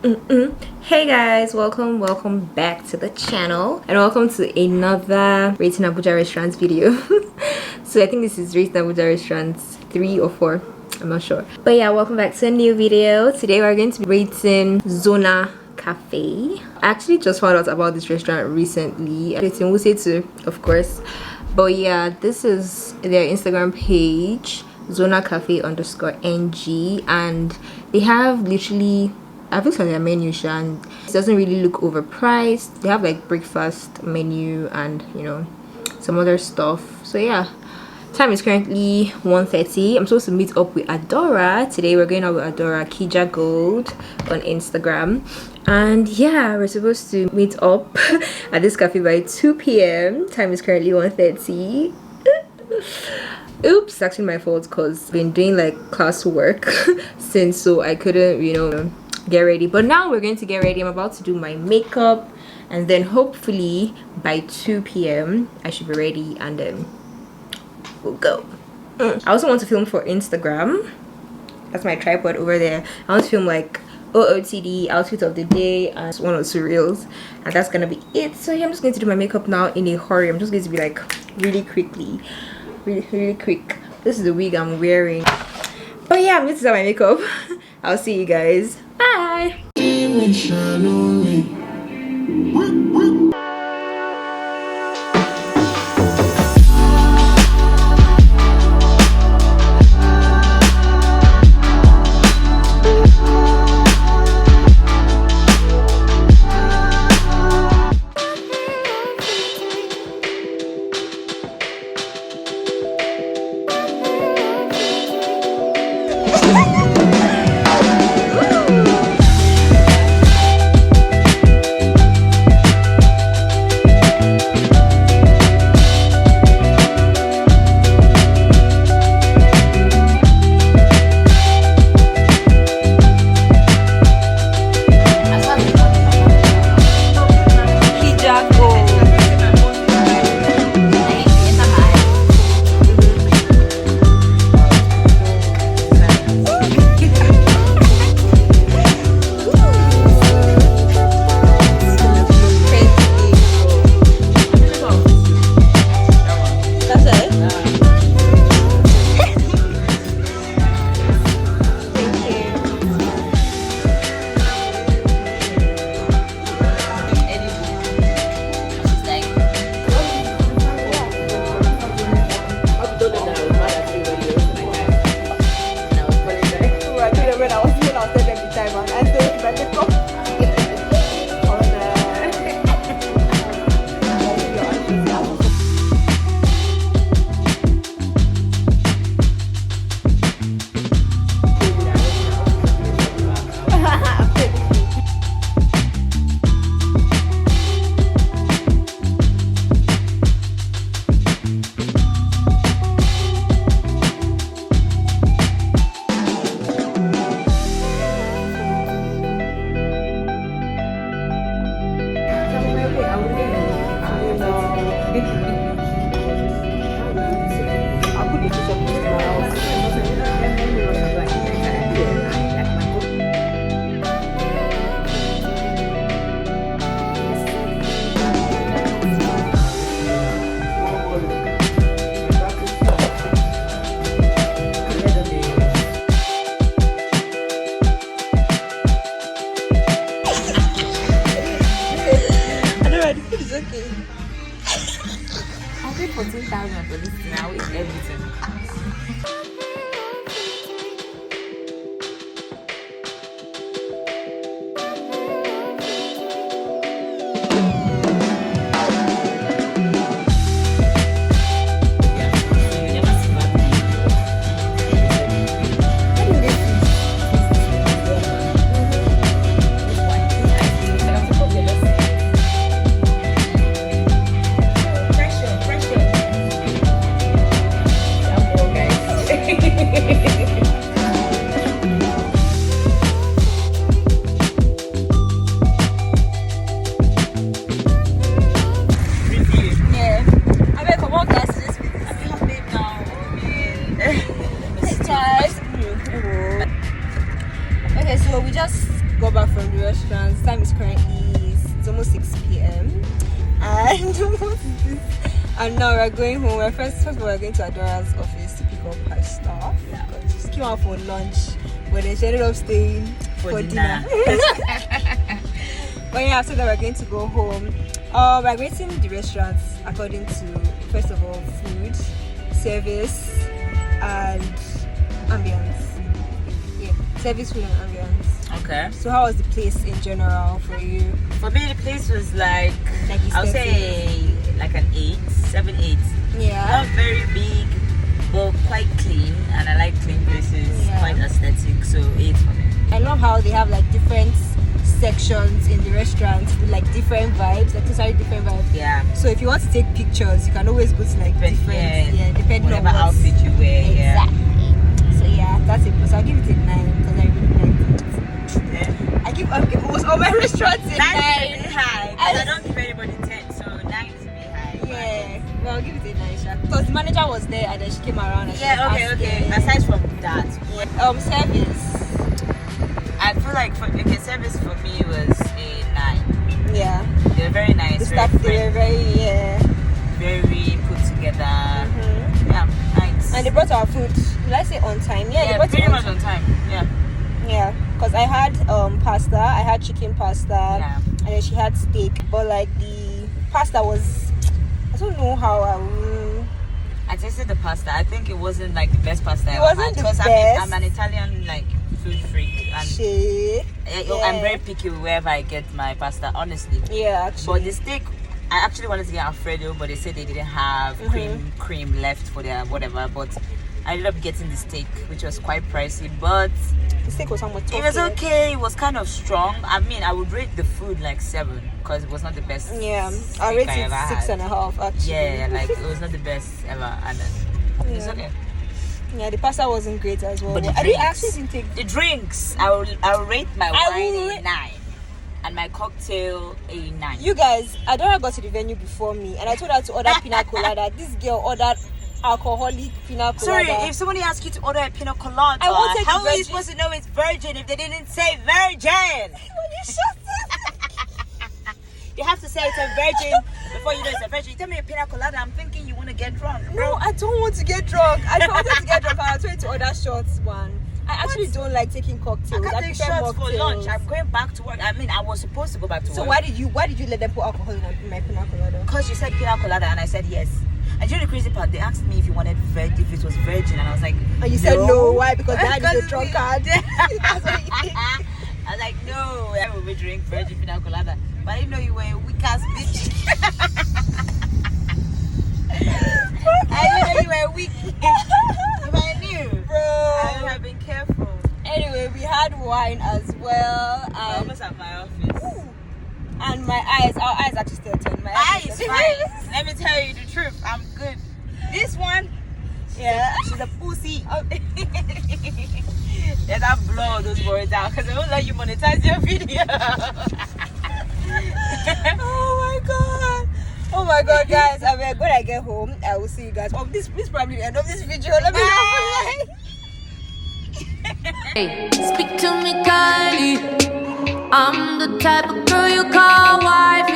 Hey guys, welcome back to the channel and welcome to another Rating Abuja Restaurants video. So I think this is Rating Abuja Restaurants 3 or 4, I'm not sure, but yeah, welcome back to a new video. Today we're going to be rating Zona Cafe. I actually just found out about this restaurant recently. It's in Wuse too, of course, but yeah, this is their Instagram page, Zona Cafe _NG, and they have literally, I've looked at their menu and it doesn't really look overpriced. They have like breakfast menu and some other stuff. So yeah, time is currently 1:30. I'm supposed to meet up with Adora today. We're going out with Adora Kija Gold on Instagram, and yeah, we're supposed to meet up at this cafe by 2 p.m. Time is currently 1:30. Oops, it's actually my fault because I've been doing like class work since, so I couldn't get ready. But now we're going to get ready. I'm about to do my makeup, and then hopefully by 2 p.m. I should be ready, and then we'll go. I also want to film for Instagram. That's my tripod over there. I want to film like OOTD, outfit of the day, and 1 or 2 reels, and that's gonna be it. So yeah, I'm just going to do my makeup now in a hurry. I'm just going to be like really quick. This is the wig I'm wearing, but yeah, I'm going to do my makeup. I'll see you guys. Bye. I paid 14,000 for this thing. I will eat everything. 6 p.m. and what's this? And now we're going home. First of all, we're going to Adora's office to pick up her stuff. Yeah. She just came out for lunch, but then she ended up staying for dinner. But yeah, after that we're going to go home. We're rating the restaurants according to, first of all, food, service, and ambience. Yeah, service, food, and ambience. Okay. So how was the place in general for you? For me, the place was like I'll say like an 8, 7, 8. Yeah. Not very big, but quite clean, and I like clean places. Yeah. Quite aesthetic, so 8 for me. I love how they have like different sections in the restaurant with like different vibes, like totally different vibes. Yeah. So if you want to take pictures, you can always go to like different, depending whatever on what outfit you wear. Exactly. Yeah. So yeah, that's it. So I'll give it a 9 because I really like it. Yeah. I give almost all my restaurants a 9. 9 is really high. I don't give anybody 10, so 9 is really high. Yeah. Well, I'll give it a 9. Because the manager was there and then she came around and Okay. Aside from that, service. I feel like service for me was a 9. Yeah. They were very nice. The staff, they were very put together. Mm-hmm. Yeah, nice. And they brought our food. Did I say on time? Yeah, they brought pretty it much on time. Yeah. Yeah, because I had pasta. I had chicken pasta. Yeah. And then she had steak. But like the pasta was, I don't know how I tasted the pasta. I think it wasn't like the best pasta it I wasn't had. the Because best. I'm an Italian like food freak, and I'm very picky wherever I get my pasta. Honestly. Yeah, actually. But the steak, I actually wanted to get Alfredo, but they said they didn't have cream left for their whatever. But I ended up getting the steak, which was quite pricey, but the steak was somewhat tough. It was okay. It was kind of strong. I mean, I would rate the food like 7 because it was not the best. Yeah, I rated it 6.5 actually. Yeah, like it was not the best ever, and it's okay. Yeah, the pasta wasn't great as well. But I actually didn't take the drinks. I will rate my wine a 9 and my cocktail a 9. You guys, Adora got to the venue before me, and I told her to order pina colada. This girl ordered alcoholic pina colada. Sorry, if somebody asks you to order a pina colada, how are you supposed to know it's virgin if they didn't say virgin? You shut up. You have to say it's a virgin before you know it's a virgin. You tell me a pina colada, I'm thinking you want to get drunk. No, I don't want to get drunk. I don't want to get drunk. I was trying to order shots, man. I actually don't like taking cocktails. I can't take shots for lunch. I'm going back to work. I mean, I was supposed to go back to work. So why did you let them put alcohol in my pina colada? Because you said pina colada and I said yes. And you know the crazy part, they asked me if you wanted if it was virgin, and I was like, and you said no. Why? Because Dad is a drunkard. That's what you think. I was like, no, I will be drink virgin pina colada. But I didn't know you were a weak ass bitch. I didn't know you were weak. If I knew, bro, I would have been careful. Anyway, we had wine as well. I almost at my office. Ooh. And our eyes actually still turn. My eyes is fine. Let me tell you the truth, I'm good. This one, she's a pussy. Let her blow those words out because I won't let you monetize your video. Oh my god, guys. I mean, when I get home, I will see you guys. This is probably the end of this video. Let me know. Hey, speak to me kindly. I'm the type of girl you call wife.